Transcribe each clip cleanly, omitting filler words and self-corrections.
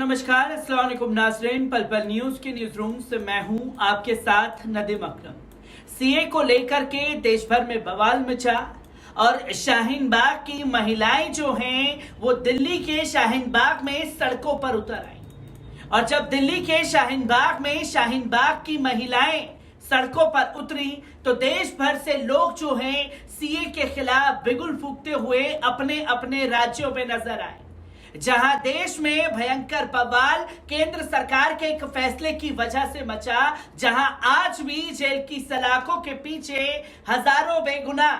नमस्कार, अस्सलाम वालेकुम नाज़रीन। पल पल न्यूज के न्यूज रूम से मैं हूं आपके साथ नदीम अकरम। सीए को लेकर के देश भर में बवाल मचा और शाहीन बाग की महिलाएं जो हैं वो दिल्ली के शाहीन बाग में सड़कों पर उतर आई। और जब दिल्ली के शाहीन बाग की महिलाएं सड़कों पर उतरी तो देश भर से लोग जो हैं सीए के खिलाफ बिगुल फूंकते हुए अपने अपने राज्यों में नजर आए। जहां देश में भयंकर बवाल केंद्र सरकार के एक फैसले की वजह से मचा, जहां आज भी जेल की सलाखों के पीछे हजारों बेगुनाह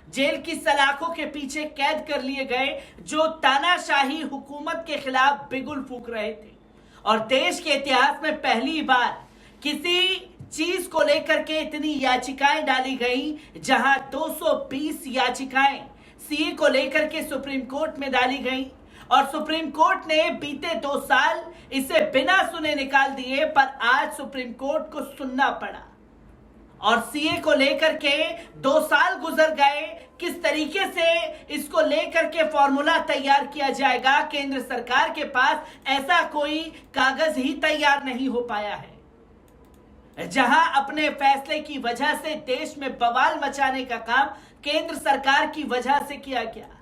जेल की सलाखों के पीछे कैद कर लिए गए जो तानाशाही हुकूमत के खिलाफ बिगुल फूंक रहे थे। और देश के इतिहास में पहली बार किसी चीज को लेकर के इतनी याचिकाएं डाली गई, जहां 220 याचिकाएं सीए को लेकर के सुप्रीम कोर्ट में डाली गई और सुप्रीम कोर्ट ने बीते 2 साल इसे बिना सुने निकाल दिए, पर आज सुप्रीम कोर्ट को सुनना पड़ा। और सीए को लेकर के 2 साल गुजर गए, किस तरीके से इसको लेकर के फॉर्मूला तैयार किया जाएगा, केंद्र सरकार के पास ऐसा कोई कागज ही तैयार नहीं हो पाया है। जहां अपने फैसले की वजह से देश में बवाल मचाने का काम केंद्र सरकार की वजह से किया गया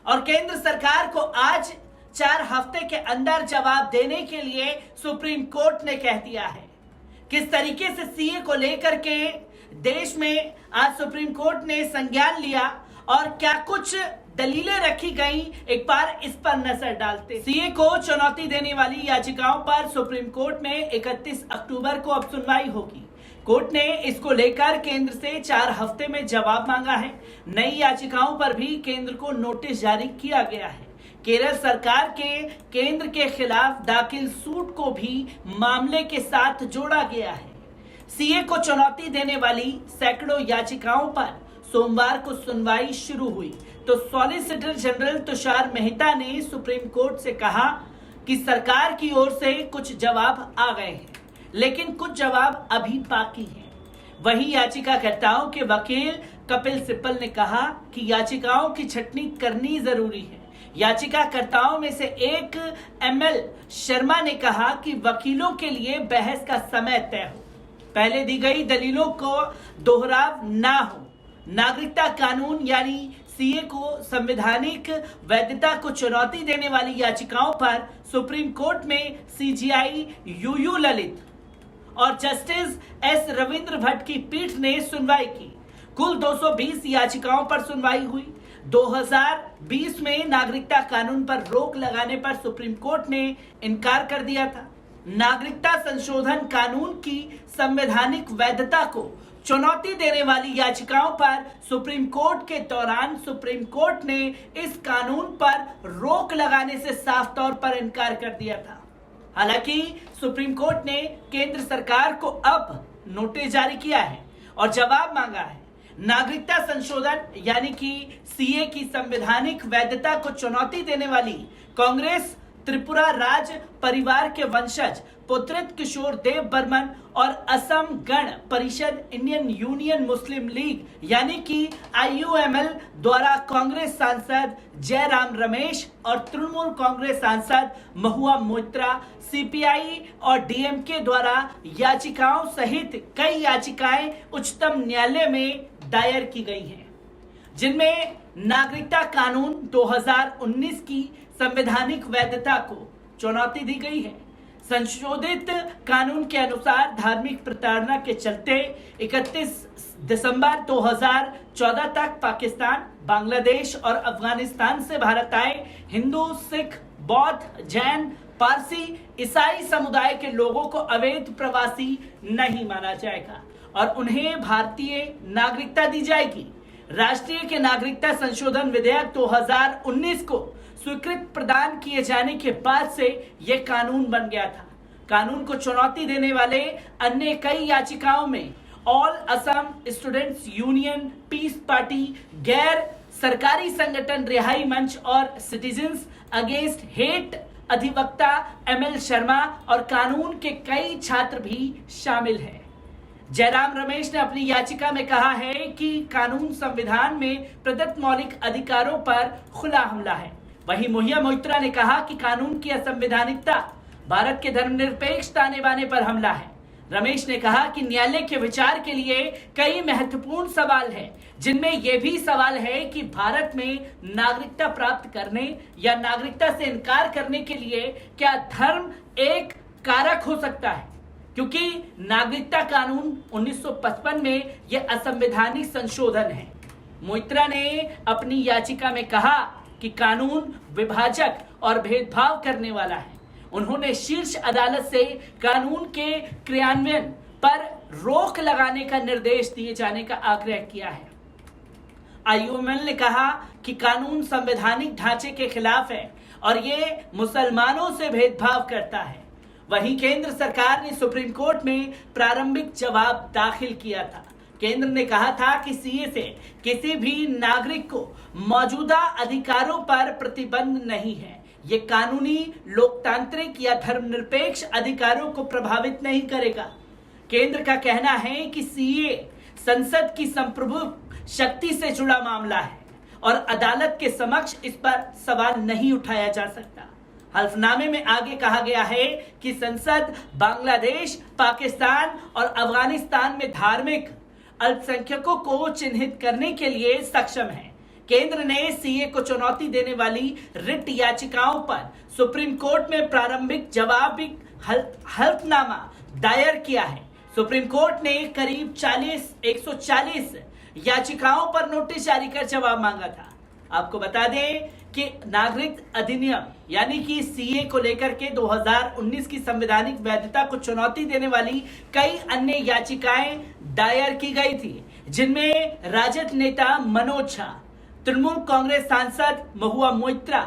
और केंद्र सरकार को आज 4 हफ्ते के अंदर जवाब देने के लिए सुप्रीम कोर्ट ने कह दिया है। किस तरीके से सीए को लेकर के देश में आज सुप्रीम कोर्ट ने संज्ञान लिया और क्या कुछ दलीलें रखी गई, एक बार इस पर नजर डालते। सीए को चुनौती देने वाली याचिकाओं पर सुप्रीम कोर्ट में 31 अक्टूबर को अब सुनवाई होगी। कोर्ट ने इसको लेकर केंद्र से 4 हफ्ते में जवाब मांगा है। नई याचिकाओं पर भी केंद्र को नोटिस जारी किया गया है। केरल सरकार के केंद्र के खिलाफ दाखिल सूट को भी मामले के साथ जोड़ा गया है। सीए को चुनौती देने वाली सैकड़ों याचिकाओं पर सोमवार को सुनवाई शुरू हुई तो सॉलिसिटर जनरल तुषार मेहता ने सुप्रीम कोर्ट से कहा कि सरकार की ओर से कुछ जवाब आ गए हैं, लेकिन कुछ जवाब अभी बाकी हैं। वहीं याचिकाकर्ताओं के वकील कपिल सिब्बल ने कहा कि याचिकाओं की छटनी करनी जरूरी है। याचिकाकर्ताओं में से एक एमएल शर्मा ने कहा कि वकीलों के लिए बहस का समय तय हो, पहले दी गई दलीलों को दोहराव ना हो। नागरिकता कानून यानी सीए को संवैधानिक वैधता को चुनौती देने वाली याचिकाओं पर सुप्रीम कोर्ट में सीजेआई यूयू ललित और जस्टिस एस रविंद्र भट्ट की पीठ ने सुनवाई की। कुल 220 याचिकाओं पर सुनवाई हुई। 2020 में नागरिकता कानून पर रोक लगाने पर सुप्रीम कोर्ट ने इनकार कर दिया था। नागरिकता संशोधन कानून की संवैधानिक वैधता को चुनौती देने वाली याचिकाओं पर सुप्रीम कोर्ट के दौरान सुप्रीम कोर्ट ने इस कानून पर रोक लगाने से साफ तौर पर इनकार कर दिया था। हालांकि सुप्रीम कोर्ट ने केंद्र सरकार को अब नोटिस जारी किया है और जवाब मांगा है। नागरिकता संशोधन यानी कि सीए की संवैधानिक वैधता को चुनौती देने वाली कांग्रेस त्रिपुरा राज परिवार के वंशज पुत्रित किशोर देव बर्मन और असम गण परिषद इंडियन यूनियन मुस्लिम लीग यानी कि आईयूएमएल द्वारा कांग्रेस सांसद जयराम रमेश और तृणमूल कांग्रेस सांसद महुआ मोइत्रा, सीपीआई और डीएमके द्वारा याचिकाओं सहित कई याचिकाएं उच्चतम न्यायालय में दायर की गई हैं, जिनमें नागरिकता कानून 2019 की संवैधानिक वैधता को चुनौती दी गई है। संशोधित कानून के अनुसार धार्मिक प्रताड़ना के चलते 31 दिसंबर 2014 तक पाकिस्तान, बांग्लादेश और अफगानिस्तान से भारत आए हिंदू, सिख, बौद्ध, जैन, पारसी, ईसाई समुदाय के लोगों को अवैध प्रवासी नहीं माना जाएगा और उन्हें भारतीय नागरिकता दी जाएगी। राष्ट्रीय के नागरिकता संशोधन विधेयक 2019 को स्वीकृत प्रदान किए जाने के बाद से यह कानून बन गया था। कानून को चुनौती देने वाले अन्य कई याचिकाओं में All Assam Students Union, Peace Party, गैर सरकारी संगठन रिहाई मंच और सिटीजन्स अगेंस्ट हेट अधिवक्ता एमएल शर्मा और कानून के कई छात्र भी शामिल हैं। जयराम रमेश ने अपनी याचिका में कहा है कि कानून संविधान में प्रदत्त मौलिक अधिकारों पर खुला हमला है। वहीं महुआ मोइत्रा ने कहा कि कानून की असंवैधानिकता भारत के धर्मनिरपेक्ष ताने बाने पर हमला है। रमेश ने कहा कि न्यायालय के विचार के लिए कई महत्वपूर्ण सवाल हैं, जिनमें यह भी सवाल है कि भारत में नागरिकता प्राप्त करने या नागरिकता से इनकार करने के लिए क्या धर्म एक कारक हो सकता है, क्योंकि नागरिकता कानून 1955 में यह असंवैधानिक संशोधन है। मोइत्रा ने अपनी याचिका में कहा कि कानून विभाजक और भेदभाव करने वाला है। उन्होंने शीर्ष अदालत से कानून के क्रियान्वयन पर रोक लगाने का निर्देश दिए जाने का आग्रह किया है। आईओएमएल ने कहा कि कानून संवैधानिक ढांचे के खिलाफ है और ये मुसलमानों से भेदभाव करता है। वहीं केंद्र सरकार ने सुप्रीम कोर्ट में प्रारंभिक जवाब दाखिल किया था। केंद्र ने कहा था कि सीए से किसी भी नागरिक को मौजूदा अधिकारों पर प्रतिबंध नहीं है। ये कानूनी, लोकतांत्रिक या धर्मनिरपेक्ष अधिकारों को प्रभावित नहीं करेगा। केंद्र का कहना है कि सीए संसद की संप्रभु शक्ति से जुड़ा मामला है और अदालत के समक्ष इस पर सवाल नहीं उठाया जा सकता। हल्फनामे में आगे कहा गया है कि संसद बांग्लादेश, पाकिस्तान और अफगानिस्तान में धार्मिक अल्पसंख्यकों को चिन्हित करने के लिए सक्षम है। केंद्र ने सीए को चुनौती देने वाली रिट याचिकाओं पर सुप्रीम कोर्ट में प्रारंभिक जवाबी हल्फनामा दायर किया है। सुप्रीम कोर्ट ने करीब 140 याचिकाओं पर नोटिस जारी कर जवाब मांगा था। आपको बता दें कि नागरिक अधिनियम यानी कि सीए को लेकर के 2019 की संवैधानिक वैधता को चुनौती देने वाली कई अन्य याचिकाएं दायर की गई थी, जिनमें राजद नेता मनोज झा, तृणमूल कांग्रेस सांसद महुआ मोइत्रा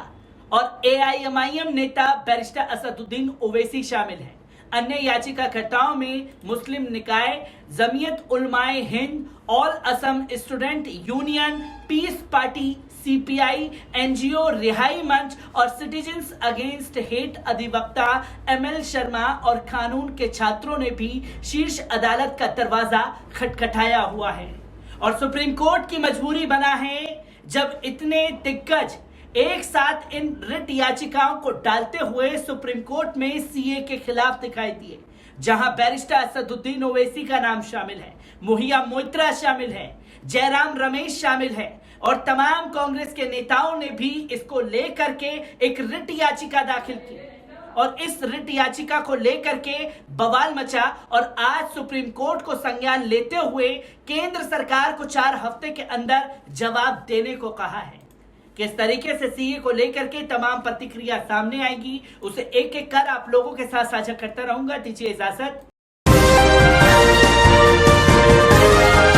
और एआईएमआईएम नेता बैरिस्टर असदुद्दीन ओवैसी शामिल हैं। अन्य याचिकाकर्ताओं में मुस्लिम निकाय, Jamiat Ulama Hind, All Assam Student Union, Peace Party, CPI, NGO Rihai Manch और सिटीजन्स अगेंस्ट हेट अधिवक्ता एमएल शर्मा और कानून के छात्रों ने भी शीर्ष अदालत का दरवाजा खटखटाया हुआ है। और सुप्रीम कोर्ट की मजबूरी बना है जब इतने दिग्गज एक साथ इन रिट याचिकाओं को डालते हुए सुप्रीम कोर्ट में सीए के खिलाफ दिखाई दिए, जहां बैरिस्टर असदुद्दीन ओवैसी का नाम शामिल है, मुहिया मोइत्रा शामिल है, जयराम रमेश शामिल है और तमाम कांग्रेस के नेताओं ने भी इसको लेकर के एक रिट याचिका दाखिल की और इस रिट याचिका को लेकर के बवाल मचा और आज सुप्रीम कोर्ट को संज्ञान लेते हुए केंद्र सरकार को 4 हफ्ते के अंदर जवाब देने को कहा है। किस तरीके से सीए को लेकर के तमाम प्रतिक्रिया सामने आएगी, उसे एक एक कर आप लोगों के साथ साझा करता रहूंगा। दीजिए इजाजत।